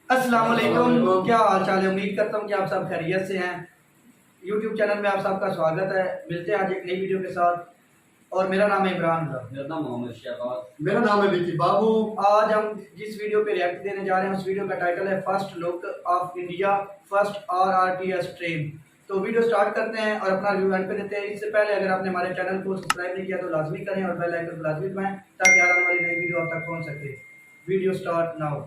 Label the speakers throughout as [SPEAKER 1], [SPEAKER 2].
[SPEAKER 1] अस्सलाम वालेकुम। क्या हाल चाल है? उम्मीद करता हूँ कि आप सब खैरियत से हैं। यूट्यूब चैनल में आप सबका स्वागत है। मिलते हैं आज एक नई वीडियो के साथ और मेरा नाम है इमरान।
[SPEAKER 2] मेरा नाम मोहम्मद शहबाज।
[SPEAKER 3] मेरा नाम है विकी बाबू।
[SPEAKER 1] आज हम जिस वीडियो पे रिएक्ट देने जा रहे हैं उस वीडियो का टाइटल है first look of India first RRTS train. तो वीडियो स्टार्ट करते हैं और अपना रिव्यू एंड पे देते हैं। इससे पहले अगर आपने हमारे चैनल को सब्सक्राइब नहीं किया तो लाजमी करें और बेल आइकन को लाजमी दबाएं ताकि आने वाली नई वीडियो आप तक पहुंच सके। Video start now.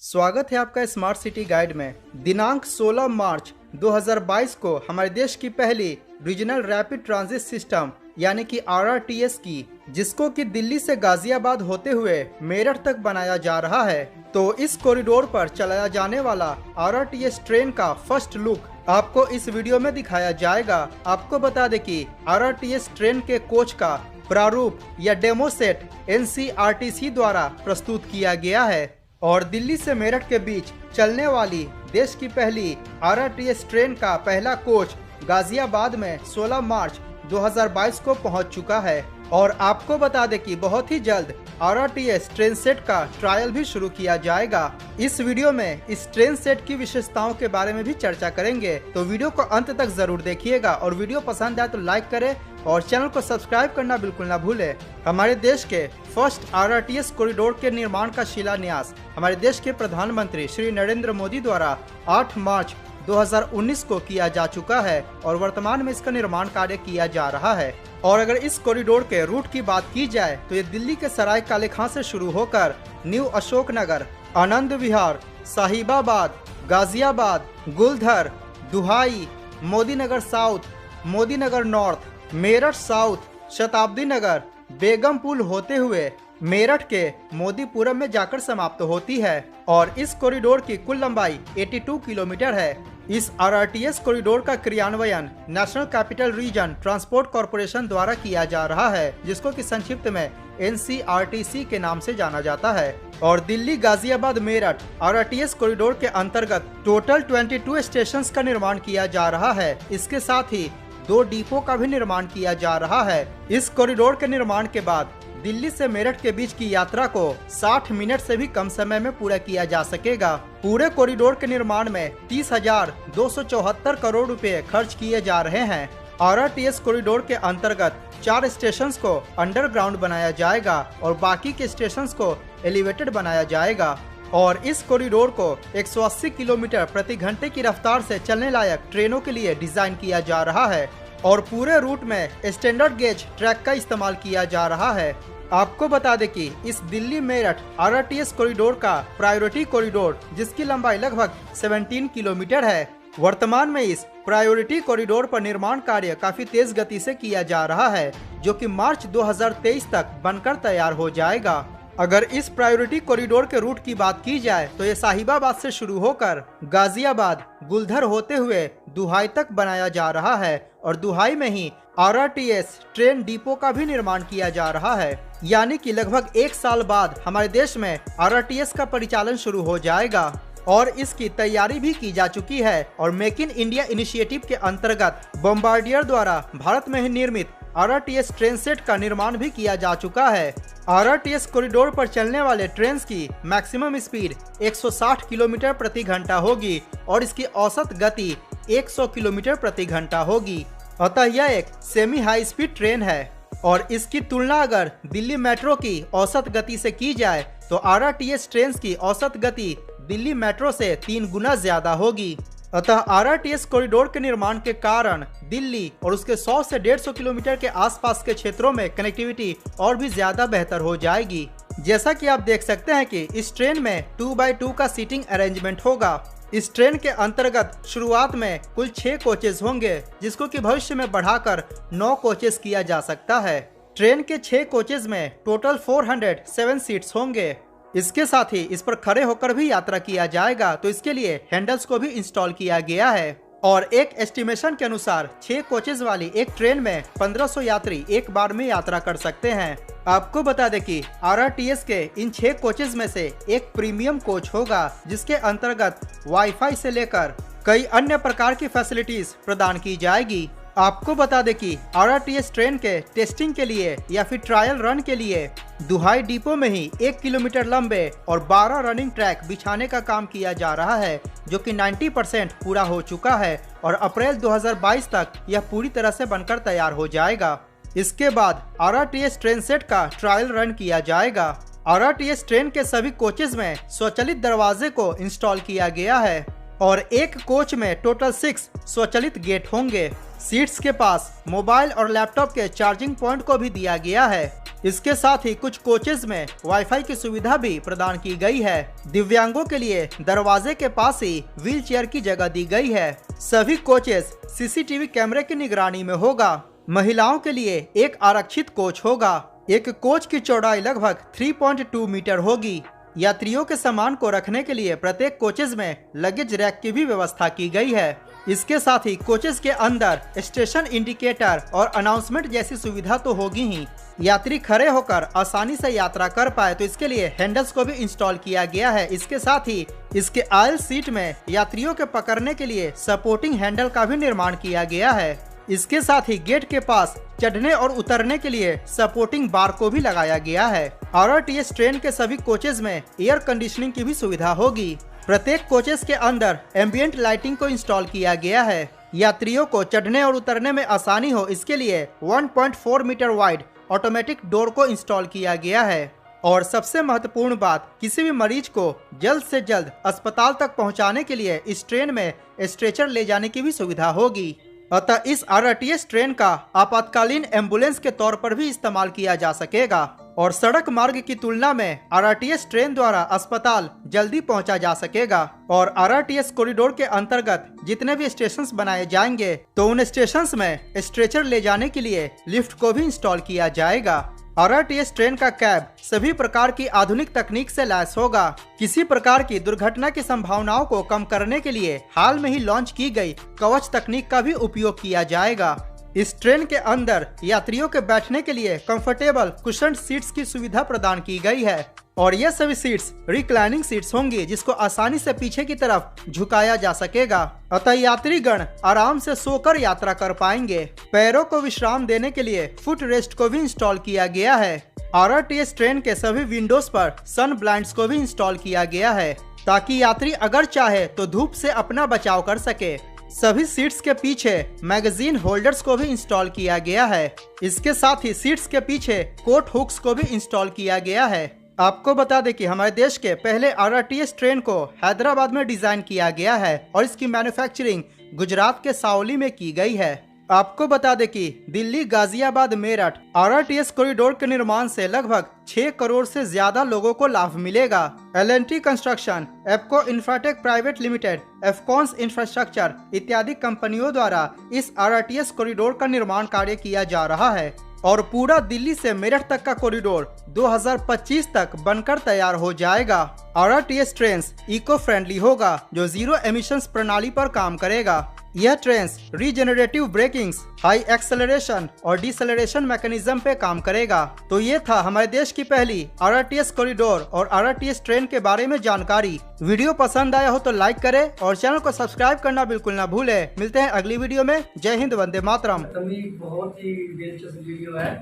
[SPEAKER 4] स्वागत है आपका स्मार्ट सिटी गाइड में। दिनांक 16 मार्च 2022 को हमारे देश की पहली रीजनल रैपिड ट्रांजिट सिस्टम यानी कि RRTS की, जिसको कि दिल्ली से गाजियाबाद होते हुए मेरठ तक बनाया जा रहा है। तो इस कॉरिडोर पर चलाया जाने वाला RRTS ट्रेन का फर्स्ट लुक आपको इस वीडियो में दिखाया जाएगा। आपको बता दें कि RRTS ट्रेन के कोच का प्रारूप या डेमो सेट NCRTC द्वारा प्रस्तुत किया गया है और दिल्ली से मेरठ के बीच चलने वाली देश की पहली RRTS ट्रेन का पहला कोच गाजियाबाद में 16 मार्च 2022 को पहुंच चुका है। और आपको बता दें कि बहुत ही जल्द RRTS ट्रेन सेट का ट्रायल भी शुरू किया जाएगा। इस वीडियो में इस ट्रेन सेट की विशेषताओं के बारे में भी चर्चा करेंगे, तो वीडियो को अंत तक जरूर देखिएगा और वीडियो पसंद आए तो लाइक करें और चैनल को सब्सक्राइब करना बिल्कुल ना भूलें। हमारे देश के फर्स्ट RRTS कॉरिडोर के निर्माण का शिलान्यास हमारे देश के प्रधानमंत्री श्री नरेंद्र मोदी द्वारा 8 मार्च 2019 को किया जा चुका है और वर्तमान में इसका निर्माण कार्य किया जा रहा है। और अगर इस कॉरिडोर के रूट की बात की जाए तो ये दिल्ली के सराय काले खां से शुरू होकर न्यू अशोक नगर, आनंद विहार, साहिबाबाद, गाजियाबाद, गुलधर, दुहाई, मोदी नगर साउथ, मोदी नगर नॉर्थ, मेरठ साउथ, शताब्दी नगर, बेगम पुल होते हुए मेरठ के मोदीपुरम में जाकर समाप्त होती है। और इस कॉरिडोर की कुल लंबाई 82 किलोमीटर है। इस RRTS कॉरिडोर का क्रियान्वयन national capital region transport corporation द्वारा किया जा रहा है, जिसको कि संक्षिप्त में NCRTC के नाम से जाना जाता है। और दिल्ली गाजियाबाद मेरठ RRTS कॉरिडोर के अंतर्गत टोटल 22 स्टेशन का निर्माण किया जा रहा है। इसके साथ ही 2 डिपो का भी निर्माण किया जा रहा है। इस कॉरिडोर के निर्माण के बाद दिल्ली से मेरठ के बीच की यात्रा को 60 मिनट से भी कम समय में पूरा किया जा सकेगा। पूरे कॉरिडोर के निर्माण में 30,274 करोड़ रुपए खर्च किए जा रहे हैं। RRTS कॉरिडोर के अंतर्गत 4 स्टेशन को अंडरग्राउंड बनाया जाएगा और बाकी के स्टेशन को एलिवेटेड बनाया जाएगा। और इस कॉरिडोर को 180 किलोमीटर प्रति घंटे की रफ्तार से चलने लायक ट्रेनों के लिए डिजाइन किया जा रहा है और पूरे रूट में स्टैंडर्ड गेज ट्रैक का इस्तेमाल किया जा रहा है। आपको बता दें कि इस दिल्ली मेरठ RRTS कॉरिडोर का प्रायोरिटी कॉरिडोर, जिसकी लंबाई लगभग 17 किलोमीटर है, वर्तमान में इस प्रायोरिटी कॉरिडोर पर निर्माण कार्य काफी तेज गति से किया जा रहा है, जो कि मार्च 2023 तक बनकर तैयार हो जाएगा। अगर इस प्रायोरिटी कॉरिडोर के रूट की बात की जाए तो ये साहिबाबाद से शुरू होकर गाजियाबाद, गुलधर होते हुए दुहाई तक बनाया जा रहा है और दुहाई में ही RRTS ट्रेन डिपो का भी निर्माण किया जा रहा है। यानी कि लगभग 1 साल बाद हमारे देश में RRTS का परिचालन शुरू हो जाएगा और इसकी तैयारी भी की जा चुकी है। और मेक इन इंडिया इनिशिएटिव के अंतर्गत बॉम्बार्डियर द्वारा भारत में ही निर्मित RRTS ट्रेन सेट का निर्माण भी किया जा चुका है। RRTS कॉरिडोर पर चलने वाले ट्रेन की मैक्सिमम स्पीड 160 किलोमीटर प्रति घंटा होगी और इसकी औसत गति 100 किलोमीटर प्रति घंटा होगी। अतः यह एक सेमी हाई स्पीड ट्रेन है। और इसकी तुलना अगर दिल्ली मेट्रो की औसत गति से की जाए तो RRTS ट्रेन की औसत गति दिल्ली मेट्रो से 3 गुना ज्यादा होगी। अतः RRTS कॉरिडोर के निर्माण के कारण दिल्ली और उसके 100 से 150 किलोमीटर के आसपास के क्षेत्रों में कनेक्टिविटी और भी ज्यादा बेहतर हो जाएगी। जैसा कि आप देख सकते हैं कि इस ट्रेन में 2x2 का सीटिंग अरेंजमेंट होगा। इस ट्रेन के अंतर्गत शुरुआत में कुल 6 कोचेज होंगे, जिसको कि भविष्य में बढ़ाकर 9 कोचेज किया जा सकता है। ट्रेन के 6 कोचेज में टोटल 407 सीट्स होंगे। इसके साथ ही इस पर खड़े होकर भी यात्रा किया जाएगा, तो इसके लिए हैंडल्स को भी इंस्टॉल किया गया है। और एक एस्टिमेशन के अनुसार 6 कोचेज वाली एक ट्रेन में 1500 यात्री एक बार में यात्रा कर सकते हैं। आपको बता दें कि RRTS के इन 6 कोचेज में से एक प्रीमियम कोच होगा, जिसके अंतर्गत वाईफाई से लेकर कई अन्य प्रकार की फैसिलिटीज प्रदान की जाएगी। आपको बता दें कि RRTS ट्रेन के टेस्टिंग के लिए या फिर ट्रायल रन के लिए दुहाई डिपो में ही 1 किलोमीटर लंबे और 12 रनिंग ट्रैक बिछाने का काम किया जा रहा है, जो कि 90% पूरा हो चुका है और अप्रैल 2022 तक यह पूरी तरह से बनकर तैयार हो जाएगा। इसके बाद RRTS ट्रेन सेट का ट्रायल रन किया जाएगा। RRTS ट्रेन के सभी कोचेज में स्वचालित दरवाजे को इंस्टॉल किया गया है और एक कोच में टोटल 6 स्वचालित गेट होंगे। सीट्स के पास मोबाइल और लैपटॉप के चार्जिंग पॉइंट को भी दिया गया है। इसके साथ ही कुछ कोचेज में वाईफाई की सुविधा भी प्रदान की गई है। दिव्यांगों के लिए दरवाजे के पास ही व्हील चेयर की जगह दी गई है। सभी कोचेज CCTV कैमरे की निगरानी में होगा। महिलाओं के लिए एक आरक्षित कोच होगा। एक कोच की चौड़ाई लगभग 3.2 मीटर होगी। यात्रियों के सामान को रखने के लिए प्रत्येक कोचेज में लगेज रैक की भी व्यवस्था की गई है। इसके साथ ही कोचेज के अंदर स्टेशन इंडिकेटर और अनाउंसमेंट जैसी सुविधा तो होगी ही। यात्री खड़े होकर आसानी से यात्रा कर पाए तो इसके लिए हैंडल्स को भी इंस्टॉल किया गया है। इसके साथ ही इसके आयल सीट में यात्रियों के पकड़ने के लिए सपोर्टिंग हैंडल का भी निर्माण किया गया है। इसके साथ ही गेट के पास चढ़ने और उतरने के लिए सपोर्टिंग बार को भी लगाया गया है। RRTS ट्रेन के सभी कोचेज में एयर कंडीशनिंग की भी सुविधा होगी। प्रत्येक कोचेज के अंदर एम्बिएंट लाइटिंग को इंस्टॉल किया गया है। यात्रियों को चढ़ने और उतरने में आसानी हो इसके लिए 1.4 मीटर वाइड ऑटोमेटिक डोर को इंस्टॉल किया गया है। और सबसे महत्वपूर्ण बात, किसी भी मरीज को जल्द से जल्द अस्पताल तक पहुंचाने के लिए इस ट्रेन में स्ट्रेचर ले जाने की भी सुविधा होगी। अतः इस RRTS ट्रेन का आपातकालीन एम्बुलेंस के तौर पर भी इस्तेमाल किया जा सकेगा और सड़क मार्ग की तुलना में RRTS ट्रेन द्वारा अस्पताल जल्दी पहुंचा जा सकेगा। और RRTS कॉरिडोर के अंतर्गत जितने भी स्टेशन बनाए जाएंगे तो उन स्टेशन में स्ट्रेचर ले जाने के लिए लिफ्ट को भी इंस्टॉल किया जाएगा। RRTS ट्रेन का कैब सभी प्रकार की आधुनिक तकनीक से लैस होगा। किसी प्रकार की दुर्घटना की संभावनाओं को कम करने के लिए हाल में ही लॉन्च की गई कवच तकनीक का भी उपयोग किया जाएगा। इस ट्रेन के अंदर यात्रियों के बैठने के लिए कंफर्टेबल कुशन सीट्स की सुविधा प्रदान की गई है और ये सभी सीट्स रिक्लाइनिंग सीट्स होंगी, जिसको आसानी से पीछे की तरफ झुकाया जा सकेगा। अतः यात्रीगण आराम से सोकर यात्रा कर पाएंगे। पैरों को विश्राम देने के लिए फुट रेस्ट को भी इंस्टॉल किया गया है। RRTS ट्रेन के सभी विंडोज पर सन ब्लाइंड्स को भी इंस्टॉल किया गया है ताकि यात्री अगर चाहे तो धूप से अपना बचाव कर सके। सभी सीट्स के पीछे मैगजीन होल्डर्स को भी इंस्टॉल किया गया है। इसके साथ ही सीट्स के पीछे कोट हुक्स को भी इंस्टॉल किया गया है। आपको बता दें कि हमारे देश के पहले RRTS ट्रेन को हैदराबाद में डिजाइन किया गया है और इसकी मैन्युफैक्चरिंग गुजरात के सावली में की गई है। आपको बता दें कि दिल्ली, गाजियाबाद, मेरठ RRTS कॉरिडोर के निर्माण से लगभग 6 करोड़ से ज्यादा लोगों को लाभ मिलेगा। L&T construction, Apco infratech private limited, Afcons infrastructure इत्यादि कंपनियों द्वारा इस RRTS कॉरिडोर का निर्माण कार्य किया जा रहा है और पूरा दिल्ली से मेरठ तक का कॉरिडोर 2025 तक बनकर तैयार हो जाएगा। RRTS ट्रेन इको फ्रेंडली होगा जो जीरो एमिशंस प्रणाली पर काम करेगा। यह train regenerative breakings, high acceleration और डिसेलरेशन मैकेनिज्म पे काम करेगा। तो ये था हमारे देश की पहली RRTS कॉरिडोर और RRTS ट्रेन के बारे में जानकारी। वीडियो पसंद आया हो तो लाइक करें और चैनल को सब्सक्राइब करना बिल्कुल ना भूलें। मिलते हैं अगली वीडियो में। जय हिंद, वंदे मातरम।
[SPEAKER 1] बहुत ही दिलचस्प वीडियो है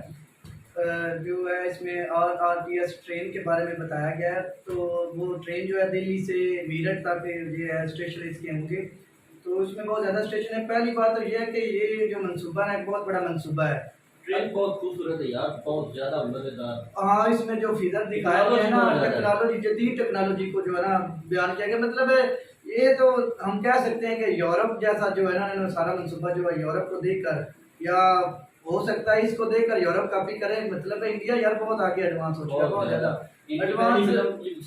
[SPEAKER 1] जो है इसमें RRTS ट्रेन के बारे में बताया गया है। तो वो ट्रेन जो है दिल्ली से मेरठ तक जो है स्टेशन इसके होंगे, तो इसमें बहुत ज़्यादा स्टेशन है। पहली बात तो ये है कि ये जो मंसूबा है बहुत बड़ा मंसूबा है।
[SPEAKER 2] ट्रेन बहुत खूबसूरत है यार, बहुत ज्यादा मजेदार।
[SPEAKER 1] हाँ, इसमें जो फीचर दिखाया गया है ना, टेक्नोलॉजी, जदीद टेक्नोलॉजी को जो है ना बयान किया गया। मतलब ये तो हम कह सकते हैं कि यूरोप जैसा जो है ना सारा मंसूबा जो है यूरोप को देखकर, या हो सकता है इसको देखकर यूरोप कॉपी करे। मतलब इंडिया यार बहुत आगे एडवांस हो चुका है, बहुत ज्यादा एडवांस।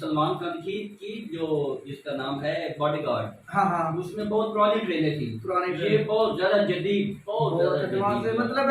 [SPEAKER 2] सलमान खान की जो जिसका नाम है बॉडीगार्ड,
[SPEAKER 1] हाँ हाँ,
[SPEAKER 2] उसमें बहुत पुरानी ट्रेनें थी,
[SPEAKER 1] पुरानी
[SPEAKER 2] ये बहुत ज्यादा जदीद, बहुत ज्यादा
[SPEAKER 1] एडवांस है। मतलब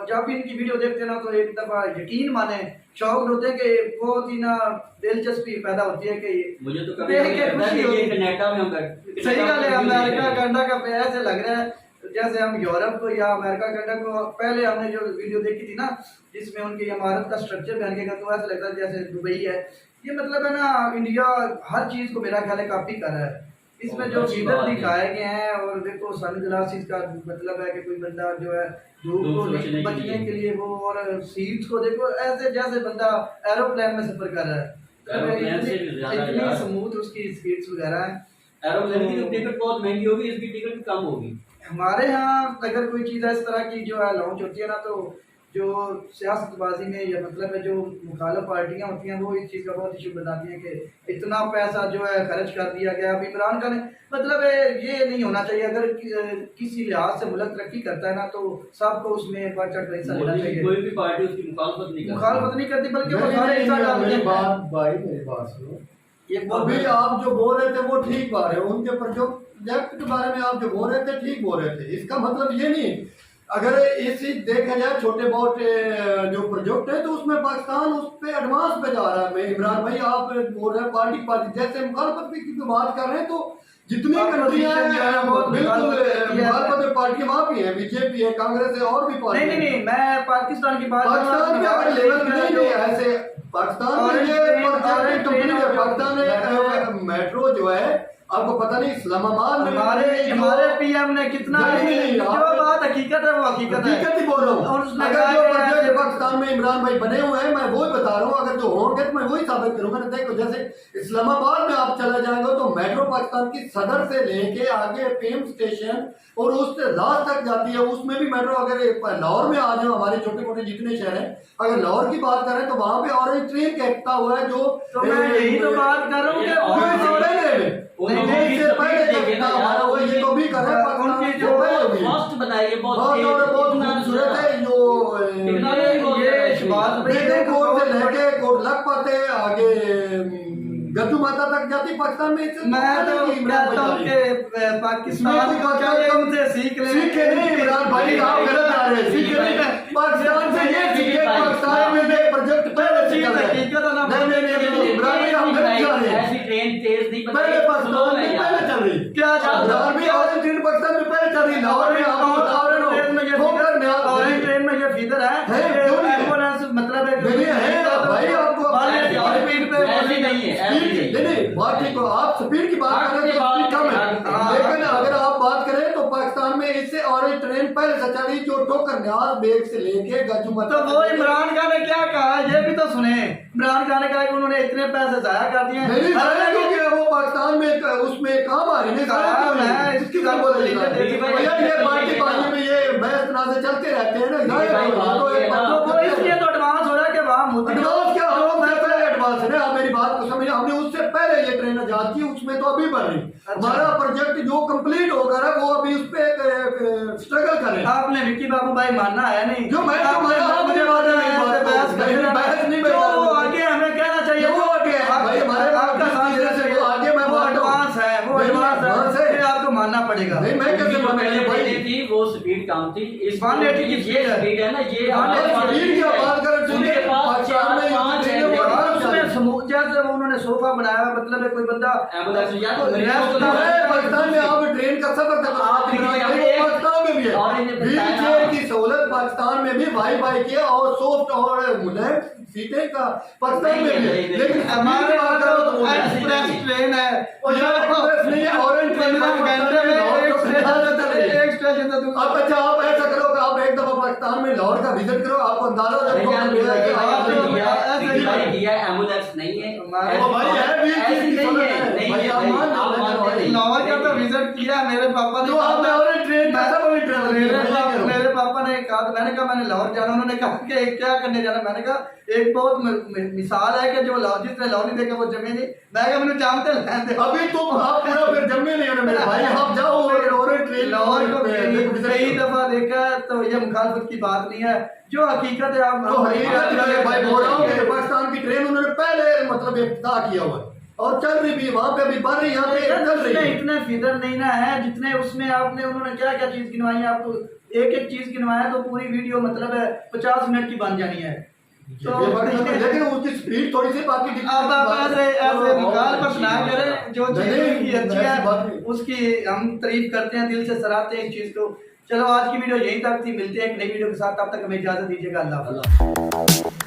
[SPEAKER 1] जब भी इनकी वीडियो देखते ना तो एक दफा यकीन माने शौक होते हैं कि बहुत ही ना दिलचस्पी पैदा होती है कि
[SPEAKER 2] मुझे तो कभी खुशी होती है कनाडा में हम
[SPEAKER 1] सही गल है। अमेरिका कनाडा का ऐसे लग रहा है जैसे हम यूरोप को या अमेरिका कनाडा को, पहले हमने जो वीडियो देखी थी ना जिसमें उनकी इमारत का स्ट्रक्चर बन गया, तो ऐसा लगता है जैसे दुबई है। ये मतलब है ना इंडिया हर चीज को मेरा ख्याल है कॉपी कर रहा है। इसमें जो फीचर दिखाए गए हैं, और देखो सन ग्लासेस का मतलब है कि कोई बंदा जो है धूप को बचने के लिए वो, और सीट्स को देखो ऐसे जैसे बंदा एरोप्लेन में सफर कर रहा है, इतनी स्मूथ उसकी सीट्स वगैरह है।
[SPEAKER 2] एरोप्लेन की टिकट बहुत महंगी होगी, इसकी टिकट कम होगी।
[SPEAKER 1] हमारे यहाँ अगर कोई चीज़ इस तरह की जो है लॉन्च होती है ना, तो जो सियासतबाजी में या मतलब है जो मुखालिफ पार्टियां होती हैं वो इस चीज़ का बहुत इशू बताती हैं कि इतना पैसा जो है खर्च कर दिया गया। अब इमरान खान मतलब ये नहीं होना चाहिए, अगर किसी लिहाज से मुल्क तरक्की करता है ना तो सबको उसमें बढ़ चढ़ कर हिस्सा लेना चाहिए।
[SPEAKER 2] कोई भी पार्टी उसकी मुखालफत
[SPEAKER 1] नहीं करती, बल्कि वो सारे हिस्सा डालते हैं।
[SPEAKER 3] मेरी बात सुनो, अभी आप जो बोल रहे थे वो ठीक बात है, उनके प्रोजेक्ट के बारे में आप जो बोल रहे थे ठीक बोल रहे थे। इसका मतलब ये नहीं, अगर इसी देखा जाए छोटे बहुत जो प्रोजेक्ट है तो उसमें पाकिस्तान उस पे एडवांस पे जा रहा है। इमरान भाई आप बोल रहे हैं पार्टी जैसे मुखालफत की बात कर रहे हैं, तो जितनी कंट्रियां हैं बिल्कुल मुखालफत पार्टियां वहाँ भी है, बीजेपी है, कांग्रेस है, और भी पार्टी।
[SPEAKER 1] नहीं, मैं पाकिस्तान की बात
[SPEAKER 3] पाकिस्तान के लेवल नहीं ऐसे पाकिस्तान में ये पाकिस्तान मेट्रो जो है आपको पता नहीं इस्लामाबाद में
[SPEAKER 1] हमारे पीएम ने कितना जो बात हकीकत है वो हकीकत
[SPEAKER 3] ही बोल रहा हूँ। अगर जो प्रोजेक्ट पाकिस्तान में इमरान भाई बने हुए हैं मैं वही बता रहा हूँ, अगर जो होंगे तो मैं वही साबित करूंगा। देखो जैसे इस्लामाबाद में आप चले जाएंगे तो मेट्रो पाकिस्तान की सदर से लेके आगे पीएम स्टेशन और उससे लास्ट तक जाती है, उसमें भी मेट्रो। अगर लाहौर में आ जाओ, हमारे छोटे मोटे जितने शहर हैं, अगर लाहौर की बात करें तो वहां पे ऑरेंज ट्रेन कहता हुआ है, जो
[SPEAKER 1] मैं यही तो बात कर रहा हूँ ये तो भी कर रहे हैं,
[SPEAKER 2] बहुत बनाई है,
[SPEAKER 3] बहुत खूबसूरत है। ये कोट से लेके कोट लग पाते आगे गद्दू माता तक जाती पाकिस्तान में।
[SPEAKER 1] मैं तो कहता हूँ कि पाकिस्तान को चाहिए उनसे सीख
[SPEAKER 3] नहीं इमरान भाई, आप गलत आ रहे हैं। सीख नहीं, पाकिस्तान से ये सीखे, पाकिस्तान में ये प्रोजेक्ट पहले से चल रहा है। इमरान भाई हम गलत जा रहे हैं,
[SPEAKER 2] ऐसी ट्रेन तेज नहीं
[SPEAKER 3] पहले पाकिस्तान में पहले चल रही
[SPEAKER 1] क्या
[SPEAKER 3] ऑरेंज ट्रेन पाकिस्तान में पहले चल रही। लाहौर में
[SPEAKER 1] ऑरेंज ट्रेन में ये फीदर है एम्बुलेंस मतलब भाई आपको नहीं
[SPEAKER 3] बात ठीक हो, आप स्पीड की बात कर रहे हैं तो स्पीड कम है, लेकिन अगर आप बात करें तो पाकिस्तान में इससे ऑरेंज ट्रेन पहले से चली, जो ठोकर न्याज बेग से लेके गजू
[SPEAKER 1] तो वो इमरान खान ने क्या कहा ये भी तो सुने। इमरान खान ने कहा कि उन्होंने इतने पैसे जाया कर दिए
[SPEAKER 3] हैं, वो पाकिस्तान में उसमें काम आ रही है। इसकी ये पार्टी में ये बहस तनाज़े चलते रहते हैं ना,
[SPEAKER 1] तो इसलिए तो एडवांस हो रहा है कि वहाँ
[SPEAKER 3] एडवांस क्या हो, मैं पहले एडवांस है ना, आप मेरी बात को समझिए। हमने उससे पहले ये ट्रेन आजाद की, उसमें तो अभी बन रही। हमारा प्रोजेक्ट जो कंप्लीट होगा ना वो अभी उस पे स्ट्रगल करें।
[SPEAKER 1] आपने विक्की बाबू भाई मानना है नहीं,
[SPEAKER 3] जो मैं मुझे बहस नहीं,
[SPEAKER 1] आगे हमें कहना चाहिए वो आगे भाई हमारे आपका आगे मैं वो एडवांस है, वो एडवांस है, आपको मानना पड़ेगा।
[SPEAKER 3] नहीं मैं कैसे
[SPEAKER 2] पहले थी वो स्पीड कम थी, इस
[SPEAKER 1] 180 की
[SPEAKER 2] ये स्पीड है ना, ये
[SPEAKER 3] स्पीड की बात करें
[SPEAKER 1] जैसे उन्होंने सोफा बनाया है, मतलब है कोई बंदा
[SPEAKER 3] पाकिस्तान में आप ट्रेन का सफर पाकिस्तान में भी है, व्हील चेयर की सहूलत पाकिस्तान में भी वाई की और सॉफ्ट और मुलायम सीटें का पाकिस्तान में भी है। लेकिन
[SPEAKER 1] हमारे एक्सप्रेस ट्रेन है
[SPEAKER 3] और एक्सप्रेस नहीं है, ऑरेंज ट्रेन
[SPEAKER 1] एक स्टेशन से
[SPEAKER 3] आप अच्छा आप ऐसा करो कि आप एक दफा पाकिस्तान में लाहौर का विजिट करो, आपको अंदाजा हो
[SPEAKER 2] एम्बुलेंस नहीं है,
[SPEAKER 1] लाहौर का तो विजिट किया मेरे पापा ने, मेरे पापा ने कहा, तो मैंने कहा मैंने लाहौर जाना, उन्होंने कहा कि क्या करने जाना, मैंने कहा एक बहुत मिसाल है कि जो जिसने लाहौर नहीं देखा वो जमे नहीं, मैं कहा मैंने जानते रहते
[SPEAKER 3] अभी तुम आप पूरा फिर जमे नहीं होने मेरे भाई, आप जाओ
[SPEAKER 1] लाहौर को कई दफा देखा, तो ये मुखालफत की बात नहीं है, जो हकीकत है आप
[SPEAKER 3] भाई बोल रहा हूँ पाकिस्तान की ट्रेन उन्होंने पहले मतलब इफ्तिताह किया हुआ और चल रही भी, वहाँ पे अभी बढ़ रही, यहाँ पे चल रही है।
[SPEAKER 1] इतने फीदर नहीं ना है जितने उसमें आपने, उन्होंने क्या क्या चीज गिनवाई है, आपको एक एक चीज गिनवाया तो पूरी वीडियो मतलब है 50 मिनट की बन जानी है।
[SPEAKER 3] तो लेकिन उसकी स्पीड थोड़ी सी बाकी
[SPEAKER 1] अब आप ऐसे मुखालफत ना करें, जो चीज की अच्छी है उसकी हम तारीफ करते हैं, दिल से सराहते हैं इस चीज को। चलो आज की वीडियो यहीं तक थी, मिलते हैं एक नई वीडियो के साथ, तब तक हमें इजाजत दीजिएगा। अल्लाह।